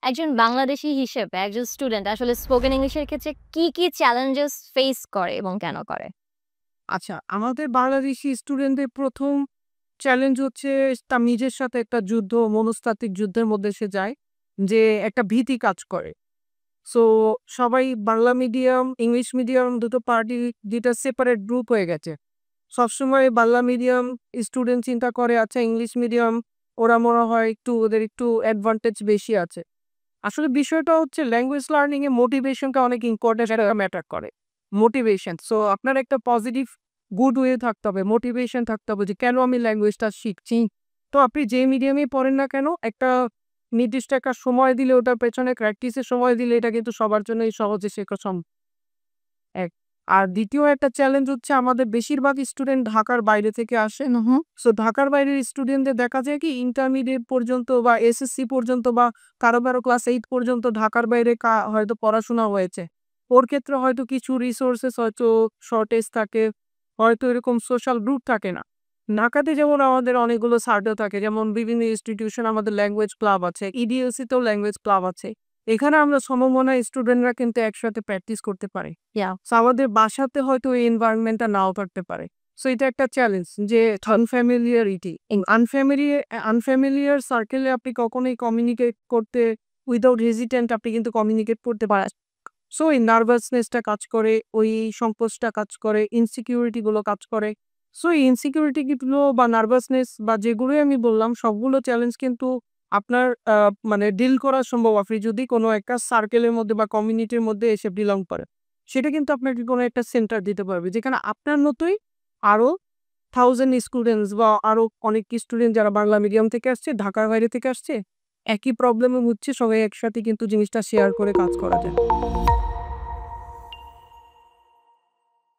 একজন বাংলাদেশী হিসেবে একজন স্টুডেন্ট আসলে স্পোকেন ইংলিশের ক্ষেত্রে কি চ্যালেঞ্জেস ফেস করে এবং কেন করে? আচ্ছা, আমাদের বাংলাদেশি স্টুডেন্টদের ১ম চ্যালেঞ্জ হচ্ছে তার নিজের সাথে একটা যুদ্ধ, মনস্তাত্ত্বিক যুদ্ধের মধ্যে সে যায়। যে একটা ভীতি কাজ করে। সো সবাই বাংলা মিডিয়াম, ইংলিশ মিডিয়াম ২ টো পার্টি ২ টা সেপারেট গ্রুপ হয়ে গেছে। সবসময় বাংলা মিডিয়াম স্টুডেন্ট চিন্তা করে আচ্ছা ইংলিশ মিডিয়াম ওরা মনে হয় একটু ওদের একটু অ্যাডভান্টেজ বেশি আছে। আসলে বিষয়টা হচ্ছে ল্যাঙ্গুয়েজ লার্নিং এ মোটিভেশনটা অনেক ইম্পোর্টেন্ট একটা ম্যাটার করে। মোটিভেশন। সো আপনার একটা পজিটিভ গুড ওয়ে থাকতে হবে। মোটিভেশন থাকতে হবে যে কেন আমি ল্যাঙ্গুয়েজটা শিখছি। তো আপনি যে মিডিয়ামেই পড়েন না কেন একটা নির্দিষ্ট একটা সময় দিলে ওটার পেছনে প্র্যাকটিসের সময় দিলে এটা কিন্তু সবার জন্যই সহজে শেখা এক। আর ২য় একটা চ্যালেঞ্জ হচ্ছে আমাদের বেশিরভাগ স্টুডেন্ট ঢাকার বাইরে থেকে আসে। সো ঢাকার বাইরের স্টুডেন্টদের দেখা যায় কি ইন্টারমিডিয়েট পর্যন্ত বা এসএসসি পর্যন্ত বা কারো ক্লাস 8 পর্যন্ত ঢাকার বাইরে হয়তো পড়াশোনা হয়েছে। ওর ক্ষেত্রে হয়তো কিছু রিসোর্সেস হয়তো শর্টেজ থাকে, হয়তো এরকম সোশ্যাল গ্রুপ থাকে না। ঢাকাতে যেমন আমাদের অনেকগুলো সার্কেল থাকে যেমন বিভিন্ন ইনস্টিটিউশন আমাদের ল্যাঙ্গুয়েজ ক্লাব আছে, ইডিএলসি-তেও ল্যাঙ্গুয়েজ ক্লাব আছে। এখানে আমরা সমমনা স্টুডেন্টরা কিন্তু একসাথে প্র্যাকটিস করতে পারি। সো আমাদের বাসাতে হয়তো এই এনভায়রনমেন্টটা নাও থাকতে পারে। সো এটা একটা চ্যালেঞ্জ যে আনফ্যামিলিয়ারিটি। আনফ্যামিলিয়ার সার্কেলে আপনি কখনোই কমিউনিকেট করতে উইথআউট হেজিট্যান্ট আপনি কিন্তু কমিউনিকেট করতে পারেন। সো এই নার্ভাসনেসটা কাজ করে, ওই সংকোচটা কাজ করে, ইনসিকিউরিটি গুলো কাজ করে। সো এই ইনসিকিউরিটি গুলো বা নার্ভাসনেস বা যেগুলোই আমি বললাম সবগুলো চ্যালেঞ্জ কিন্তু আপনার মানে ডিল করা সম্ভব আপনি যদি কোনো একটা সার্কেলের মধ্যে বা কমিউনিটির মধ্যে এসে বিলং করেন। সেটা কিন্তু আপনাকে কোনো একটা সেন্টার দিতে পারবে। যেখানে আপনার মতোই আরো 1000 স্টুডেন্টস বা আরো অনেক স্টুডেন্ট যারা বাংলা মিডিয়াম থেকে আসছে, ঢাকার বাইরে থেকে আসছে, একই প্রবলেমে ভুগছে সবাই একসাথে কিন্তু জিনিসটা শেয়ার করে কাজ করা যায়।